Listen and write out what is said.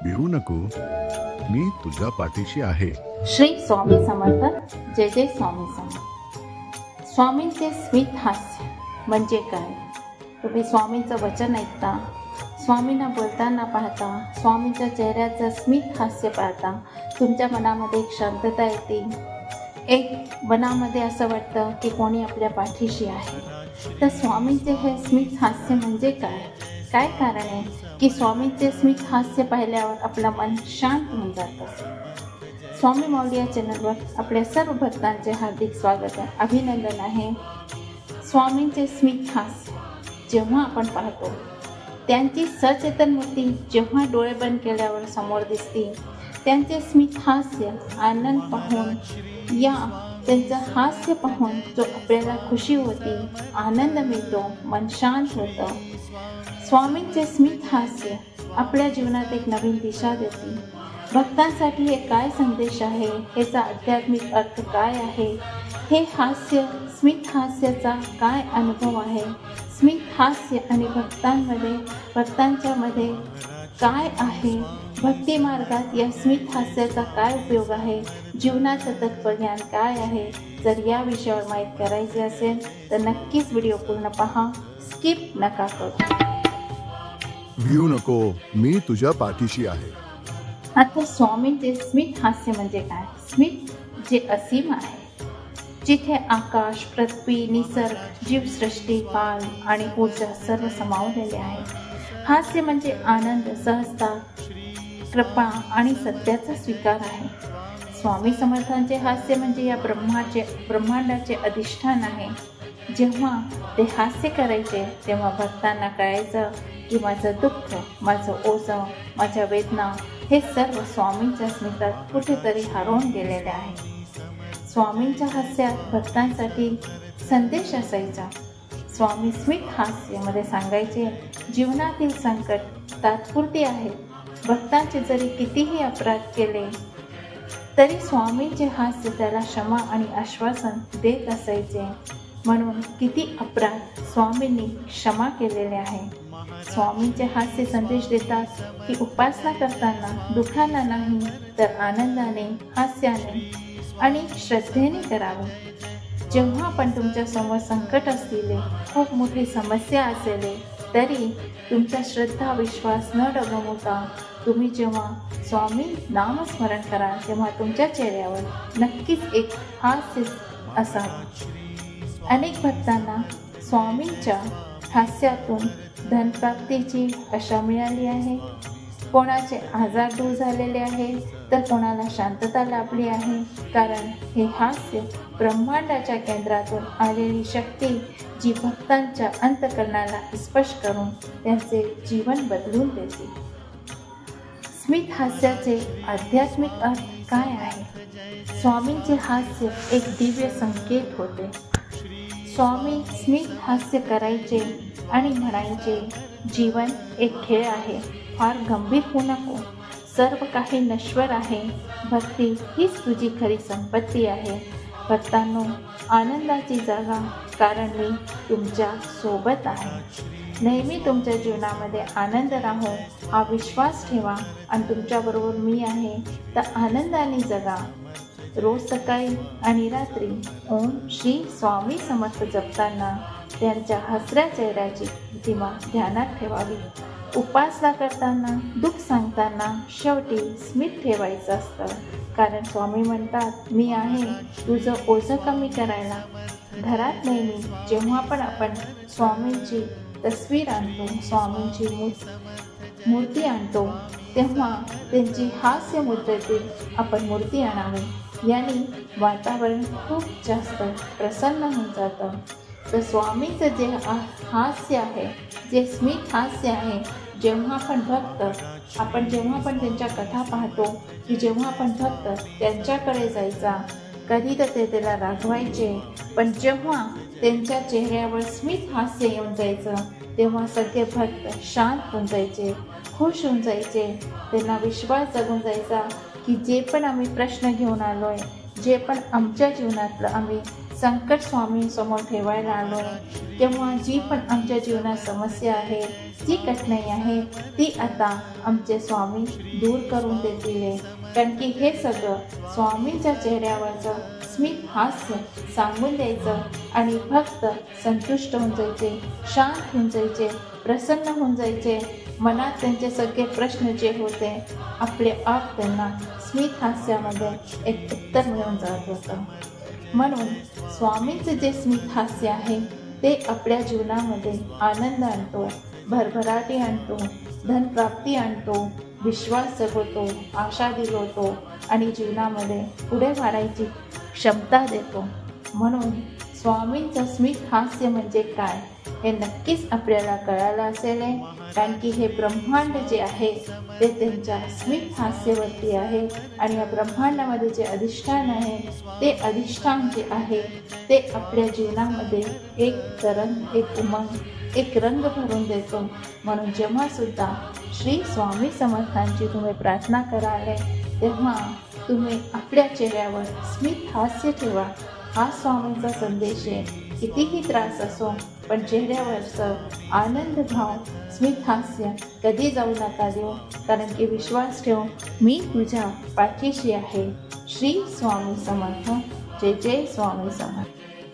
भिवू नको, मी तुझ्या पाठीशी आहे. श्री स्वामी समर्थ. जय जय स्वामी समर्थ. स्वामींचे स्मित हास्य म्हणजे काय? तुम्ही स्वामींचं वचन ऐकता, स्वामींना बोलताना पाहता, स्वामींच्या चेहऱ्याचं स्मित हास्य पाहता, तुमच्या मनामध्ये एक शांतता येते. एक मनामध्ये असं वाटतं की कोणी आपल्या पाठीशी आहे. तर स्वामींचे हे स्मित हास्य म्हणजे काय? काय कारण आहे की स्वामींचे स्मित हास्य पाहिल्यावर आपलं मन शांत होऊन जातं? स्वामी माऊली या चॅनलवर आपल्या सर्व भक्तांचे हार्दिक स्वागत आहे, अभिनंदन आहे. स्वामींचे स्मित हास्य जेव्हा आपण पाहतो, त्यांची सचेतन मूर्ती जेव्हा डोळे बंद केल्यावर समोर दिसते, त्यांचे स्मित हास्य आनंद पाहून, या त्यांचं हास्य पाहून जो आपल्याला खुशी होती, आनंद मिळतो, मन शांत होतं. स्वामींचे स्मित हास्य आपल्या जीवनात एक नवीन दिशा देते. भक्तांसाठी हे काय संदेश आहे, ह्याचा आध्यात्मिक अर्थ काय आहे, हे हास्य, स्मित हास्याचा काय अनुभव आहे, स्मित हास्य आणि भक्तांच्या मध्ये काय आहे, भक्ती मार्गात या स्मित हास्याचा काय उपयोग आहे, जीवनाचं तत्वज्ञान काय आहे. जर या विषयावर माहिती करायची असेल तर नक्कीच व्हिडिओ पूर्ण पहा, स्किप नका करू. भिवू नको, मी तुझ्या पाठीशी आहे. आता स्वामींचे स्मित हास्य म्हणजे काय? स्मित जे असीम आहे, जिथे आकाश, पृथ्वी, निसर्ग, जीवसृष्टी, काल आणि ऊर्जा सर्व समावलेले आहे. हास्य म्हणजे आनंद, सहजता, कृपा आणि सत्याचा स्वीकार आहे. स्वामी समर्थांचे हास्य म्हणजे या ब्रह्मांडाचे अधिष्ठान आहे. जेव्हा ते हास्य करायचे तेव्हा भक्तांना कळायचं की माझं दुःख, माझं ओझं, माझ्या वेदना हे सर्व स्वामींच्या स्मितात कुठेतरी हरवून गेलेले आहे. स्वामींच्या हास्यात भक्तांसाठी संदेश असायचा. स्वामी स्मित हास्यामध्ये सांगायचे, जीवनातील संकट तात्पुरती आहे. भक्तांचे जरी कितीही अपराध केले तरी स्वामींचे हास्य त्याला क्षमा आणि आश्वासन देत असायचे. म्हणून किती अपराध स्वामींनी क्षमा केलेले आहे. स्वामींचे हास्य संदेश देतात की उपासना करताना दुःखाला नाही तर आनंदाने, हास्याने आणि श्रद्धेने करावे. जेव्हा पण तुमच्या समोर संकट असलेले, खूप मोठी समस्या असेल तरी तुमचा श्रद्धा, विश्वास न डगमवता तुम्ही जेव्हा स्वामी नामस्मरण कराल तेव्हा तुमच्या चेहऱ्यावर नक्कीच एक हास्य असावे. अनेक भक्तांना स्वामींच्या हास्यातून धनप्राप्तीची आशा मिळाली आहे. कोणाचे आजार दूर झालेले आहे तर कोणाला शांतता लाभली आहे. कारण हे हास्य ब्रह्मांडाच्या केंद्रातून आलेली शक्ती, जी भक्तांच्या अंतःकरणाला स्पर्श करून त्यांचे जीवन बदलून देते. स्मित हास्याचे आध्यात्मिक अर्थ काय आहे? स्वामींचे हास्य एक दिव्य संकेत होते. स्वामी स्मित हास्य करायचे आणि म्हणायचे, जीवन एक खेळ आहे, फार गंभीर होऊ नको, सर्व काही नश्वर आहे, भक्ती हीच तुझी खरी संपत्ती आहे. भक्तांनो, आनंदाची जागा, कारण मी तुमच्या सोबत आहे. नेहमी तुमच्या जीवनामध्ये आनंद राहो हा विश्वास ठेवा आणि तुमच्याबरोबर मी आहे, तर आनंदाने जगा. रोज सकाळी आणि रात्री ओम श्री स्वामी समर्थ जपताना त्यांच्या हसऱ्या चेहऱ्याची प्रतिमा ध्यानात ठेवावी. उपासना करताना, दुःख सांगताना शेवटी स्मित ठेवायचं असतं. कारण स्वामी म्हणतात, मी आहे तुझं ओझं कमी करायला. घरात नेहमी जेव्हा पण आपण स्वामींची तस्वीर आणतो, स्वामींची मूर्ती आणतो, तेव्हा त्यांची हास्य मुद्रेतील आपण मूर्ती आणावी. याने वातावरण खूप जास्त प्रसन्न होऊन जातं. तर स्वामींचं जे हास्य आहे, जे स्मित हास्य आहे, जेव्हा आपण जेव्हा पण त्यांच्या कथा पाहतो की जेव्हा आपण भक्त त्यांच्याकडे जायचा, कधी तर ते त्याला रागवायचे, पण जेव्हा त्यांच्या चेहऱ्यावर स्मित हास्य येऊन जायचं तेव्हा सगळे भक्त शांत होऊन जायचे, खुश होऊन जायचे. त्यांना विश्वास जगून जायचा की जे पण आम्ही प्रश्न घेऊन आलो आहे, जे पण आमच्या जीवनातलं आम्ही संकट स्वामींसमोर ठेवायला आलो आहे, तेव्हा जी पण आमच्या जीवनात समस्या आहे, जी कठीणाई आहे, ती आता आमचे स्वामी दूर करून देतील. कारण की हे सगळं स्वामींच्या चेहऱ्यावरचं स्मित हास्य सांगून द्यायचं आणि फक्त संतुष्ट होऊन जायचे, शांत होऊन जायचे, प्रसन्न होऊन जायचे. मनात त्यांचे सगळे प्रश्न जे होते आपले आप त्यांना स्मित हास्यामध्ये एक उत्तर मिळून जात होतं. म्हणून स्वामींचं जे स्मित हास्य आहे ते आपल्या जीवनामध्ये आनंद आणतो, भरभराटी आणतो, धनप्राप्ती आणतो, विश्वास जगवतो, आशा दिलवतो आणि जीवनामध्ये पुढे वाढायची क्षमता देतो. म्हणून स्वामींचं स्मित हास्य म्हणजे काय हे नक्कीच आपल्याला कळालं असेल. कारण की हे ब्रह्मांड जे आहे ते त्यांच्या स्मित हास्यावरती आहे आणि या ब्रह्मांडामध्ये जे अधिष्ठान आहे ते अधिष्ठान जे आहे ते आपल्या जीवनामध्ये एक तरंग, एक उमंग, एक रंग भरून देतो. म्हणून जेव्हा सुद्धा श्री स्वामी समर्थांची तुम्ही प्रार्थना कराल तेव्हा तुम्ही आपल्या चेहऱ्यावर स्मित हास्य ठेवा. हा स्वामींचा संदेश आहे. कितीही त्रास असो पण चेहऱ्यावरचं आनंद भाव, स्मित हास्य कधी जाऊ नका देऊ. कारण की विश्वास ठेव, मी तुझ्या पाठीशी आहे. श्री स्वामी समर्थ. जय जय स्वामी समर्थ.